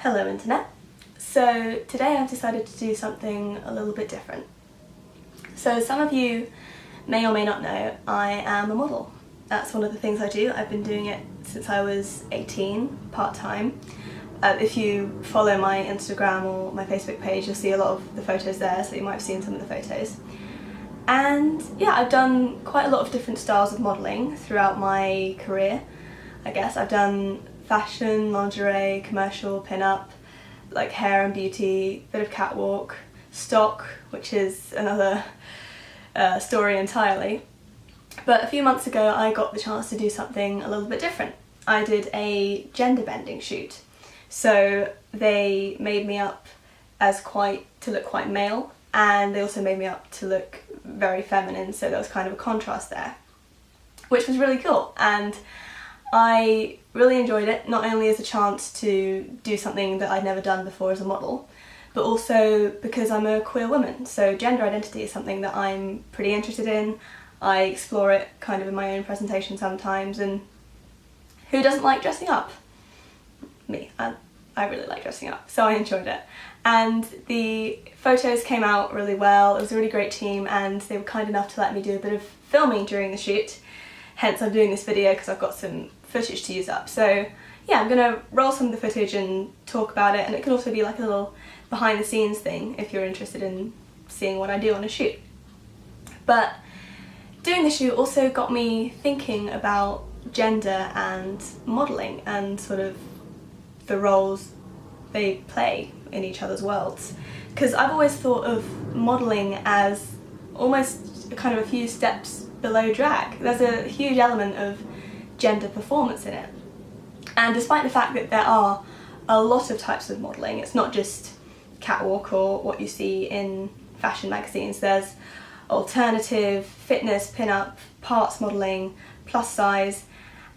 Hello Internet. So today I've decided to do something a little bit different. So some of you may or may not know I am a model. That's one of the things I do. I've been doing it since I was 18, part-time. If you follow my Instagram or my Facebook page, you'll see a lot of the photos there, so you might have seen some of the photos. And yeah, I've done quite a lot of different styles of modelling throughout my career, I guess. I've done fashion, lingerie, commercial, pin-up, like hair and beauty, bit of catwalk, stock, which is another story entirely. But a few months ago I got the chance to do something a little bit different. I did a gender bending shoot. So they made me up to look quite male, and they also made me up to look very feminine, so there was kind of a contrast there, which was really cool. And I really enjoyed it, not only as a chance to do something that I'd never done before as a model, but also because I'm a queer woman, so gender identity is something that I'm pretty interested in. I explore it kind of in my own presentation sometimes, and who doesn't like dressing up? Me. I really like dressing up, so I enjoyed it. And the photos came out really well. It was a really great team, and they were kind enough to let me do a bit of filming during the shoot. Hence I'm doing this video because I've got some footage to use up. So yeah, I'm gonna roll some of the footage and talk about it, and it can also be like a little behind the scenes thing if you're interested in seeing what I do on a shoot. But doing the shoot also got me thinking about gender and modelling and sort of the roles they play in each other's worlds. Because I've always thought of modelling as almost kind of a few steps below drag. There's a huge element of gender performance in it. And despite the fact that there are a lot of types of modelling, it's not just catwalk or what you see in fashion magazines. There's alternative, fitness, pin-up, parts modelling, plus size,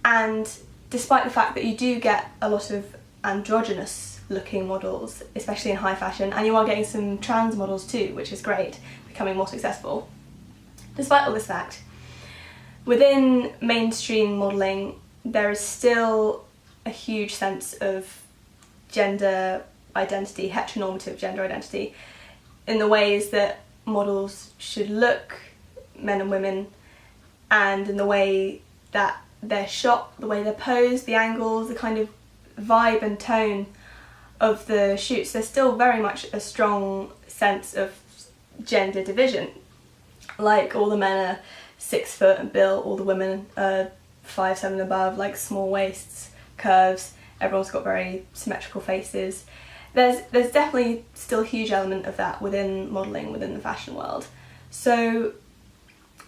and despite the fact that you do get a lot of androgynous looking models, especially in high fashion, and you are getting some trans models too, which is great, becoming more successful. Despite all this fact, within mainstream modelling there is still a huge sense of gender identity, heteronormative gender identity, in the ways that models should look, men and women, and in the way that they're shot, the way they're posed, the angles, the kind of vibe and tone of the shoots. There's still very much a strong sense of gender division. Like, all the men are 6 foot and built, all the women are 5'7" above, like small waists, curves, everyone's got very symmetrical faces. There's definitely still a huge element of that within modelling, within the fashion world. So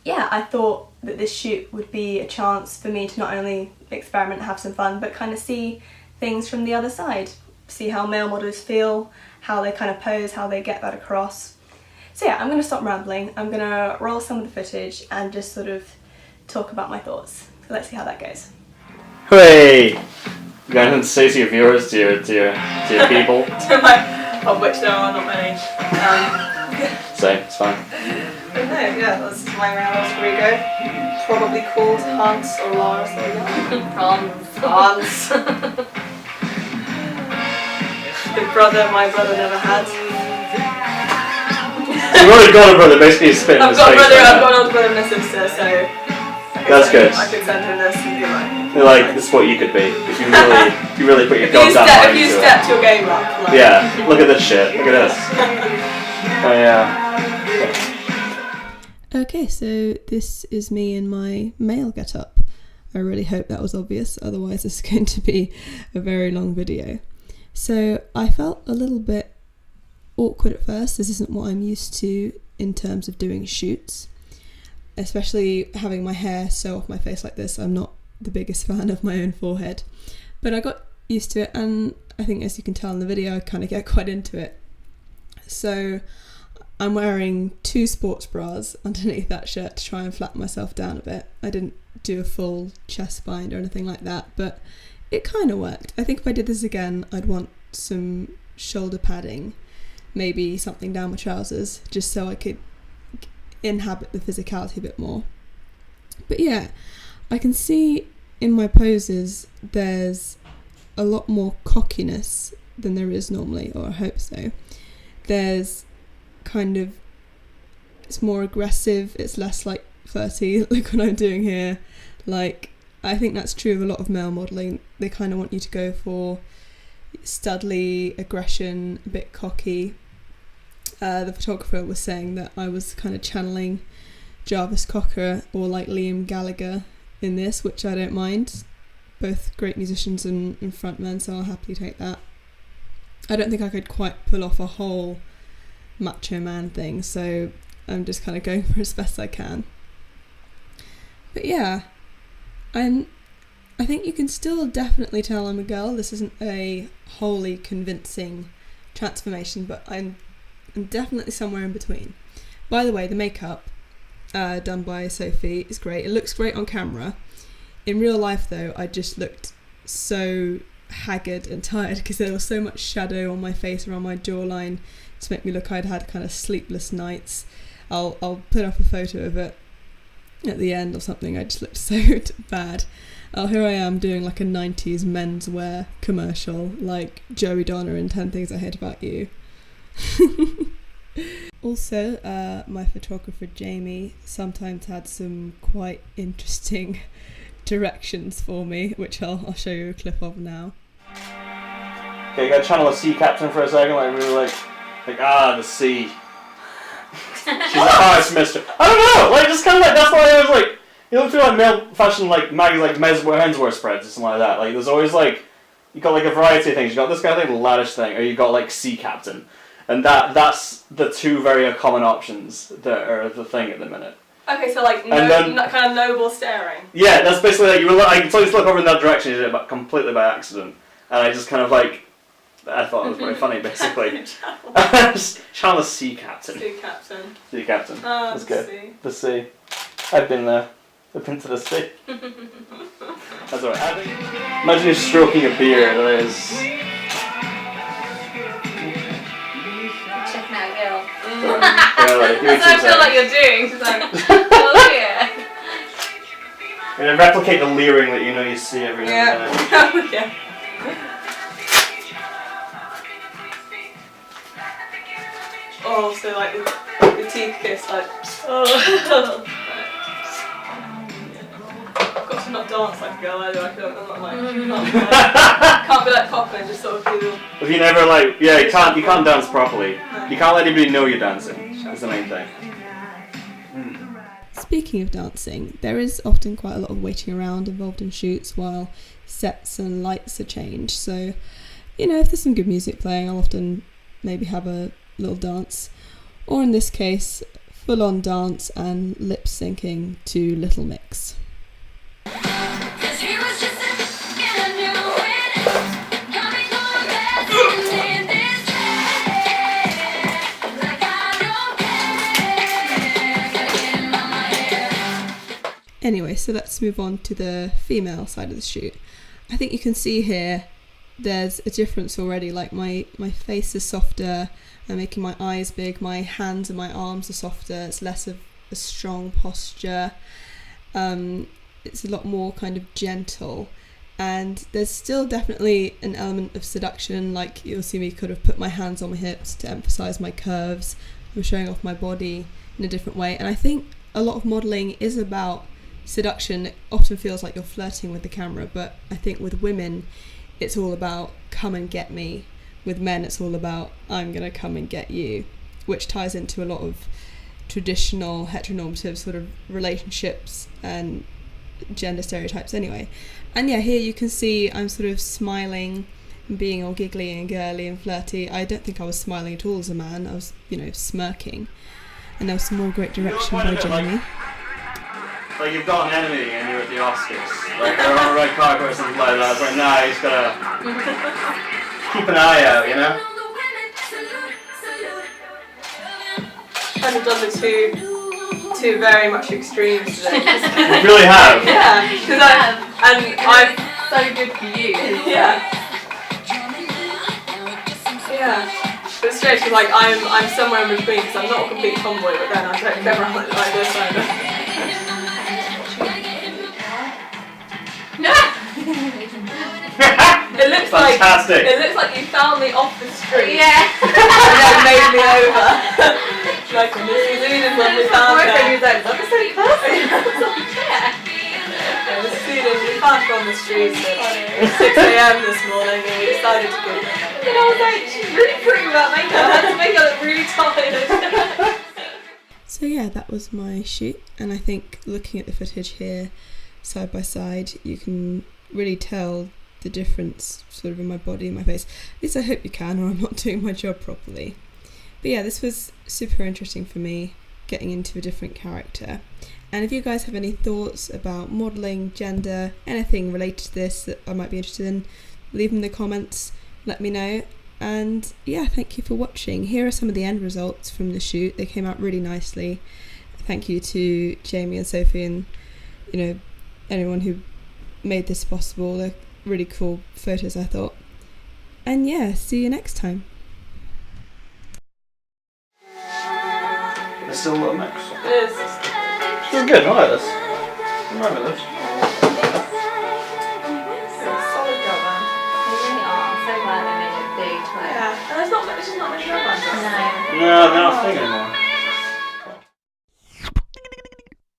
yeah, I thought that this shoot would be a chance for me to not only experiment and have some fun, but kind of see things from the other side. See how male models feel, how they kind of pose, how they get that across. So yeah, I'm going to stop rambling, I'm going to roll some of the footage and just sort of talk about my thoughts. So let's see how that goes. Hooray! You got to say to your viewers, to your people. Of which there are not many. Say, it's fine. But no, yeah, this is my round alter ego. Probably called Hans or Lars or Hans. The brother my brother never had. You've already got a brother, basically he's spitting in his face. I've got an older brother and a sister, so that's good. I could send him this and be like... You're like, this is what you could be, if you really put your goddamn mind into it. If you stepped your game up. Like. Yeah, look at this shit, look at this. Oh yeah. Okay, so this is me in my male get-up. I really hope that was obvious, otherwise it's going to be a very long video. So I felt a little bit awkward at first. This isn't what I'm used to in terms of doing shoots, especially having my hair so off my face like this. I'm not the biggest fan of my own forehead, but I got used to it, and I think, as you can tell in the video, I kind of get quite into it. So I'm wearing 2 sports bras underneath that shirt to try and flatten myself down a bit. I didn't do a full chest bind or anything like that, but it kind of worked. I think if I did this again, I'd want some shoulder padding, maybe something down my trousers, just so I could inhabit the physicality a bit more. But yeah, I can see in my poses there's a lot more cockiness than there is normally, or I hope so. There's kind of, it's more aggressive, it's less like flirty, like what I'm doing here. Like, I think that's true of a lot of male modelling. They kind of want you to go for studly aggression, a bit cocky. The photographer was saying that I was kind of channeling Jarvis Cocker or like Liam Gallagher in this, which I don't mind. Both great musicians and frontmen, so I'll happily take that. I don't think I could quite pull off a whole macho man thing, so I'm just kind of going for as best I can. But yeah, I think you can still definitely tell I'm a girl. This isn't a wholly convincing transformation, but I'm definitely somewhere in between. By the way, the makeup done by Sophie is great. It looks great on camera. In real life though, I just looked so haggard and tired because there was so much shadow on my face, around my jawline, to make me look I'd had kind of sleepless nights. I'll put up a photo of it at the end or something. I just looked so bad. Oh, here I am doing like a 90s menswear commercial, like Joey Donna in 10 Things I Hate About You. Also, my photographer Jamie sometimes had some quite interesting directions for me, which I'll show you a clip of now. Okay, you gotta channel a sea captain for a second, like really like the sea. She's the highest mistress. I don't know, like just kind of like, that's why I was like, you look through like male fashion like magazines like menswear spreads or something like that. Like there's always like, you got like a variety of things. You got this kind of thing, the laddish thing, or you got like sea captain, and that's the two very common options that are the thing at the minute. Okay, so like kind of noble staring. Yeah, that's basically like you were. I saw you look over in that direction, you did it but completely by accident, and I just kind of like, I thought it was very funny, basically. Channel a sea captain. Sea captain. Sea captain. Oh, that's good. The sea. I've been there. I've been to the sea. That's alright. Imagine you're stroking a beard. That is. Checking out girl. Yeah, like, That's what I feel like you're doing. She's like, oh yeah. You're gonna replicate the leering that you know you see every now and then. Yeah. Oh, so like the teeth kiss, like, oh. Got to not dance like a girl either. I'm not like, can't be like Papa and just sort of do. If you never like, yeah, you can't dance properly. No. You can't let anybody know you're dancing. That's the main thing. Speaking of dancing, there is often quite a lot of waiting around involved in shoots while sets and lights are changed. So, you know, if there's some good music playing, I'll often maybe have a little dance, or in this case, full-on dance and lip syncing to Little Mix. Anyway, so let's move on to the female side of the shoot. I think you can see here there's a difference already. Like my face is softer, I'm making my eyes big, my hands and my arms are softer, it's less of a strong posture, it's a lot more kind of gentle, and there's still definitely an element of seduction. Like you'll see me kind of put my hands on my hips to emphasise my curves. I'm showing off my body in a different way, and I think a lot of modelling is about seduction. It often feels like you're flirting with the camera, but I think with women it's all about come and get me. With men it's all about I'm gonna come and get you, which ties into a lot of traditional heteronormative sort of relationships and gender stereotypes anyway. And yeah, here you can see I'm sort of smiling and being all giggly and girly and flirty. I don't think I was smiling at all as a man. I was, you know, smirking. And there was some more great direction by Jamie. Like you've got an enemy and you're at the Oscars, like they're on a red carpet or something like that. It's like, nah, you just gotta keep an eye out, you know? I've done the two very much extremes today. You really have? Yeah, because I'm so good for you. Yeah. Yeah. But it's strange because like I'm somewhere in between because I'm not a complete tomboy, but then I don't go around like this either. It looks like Fantastic. it looks like you found me off the street. Yeah. And then made me over. Like in this Zealand when we found her. He was like, "Is that the same person?" As soon as we found her on the street at 6 a.m. this morning, and we decided to go. And I was like, "She's really pretty without makeup. I had to make her look really tired." So yeah, that was my shoot, and I think looking at the footage here side by side, you can really tell the difference sort of in my body and my face. At least I hope you can, or I'm not doing my job properly. But yeah, this was super interesting for me, getting into a different character. And if you guys have any thoughts about modelling, gender, anything related to this that I might be interested in, leave them in the comments, let me know. And yeah, thank you for watching. Here are some of the end results from the shoot. They came out really nicely. Thank you to Jamie and Sophie and, you know, anyone who made this possible. They're really cool photos, I thought. And yeah, see you next time. There's still a little mix. It is. This is good, I like this. I'm right with this. Solid girl band. They really are. I'm so glad they made it big. Like, Yeah, and there's just not many girl bands. no. No, they're not a thing anymore.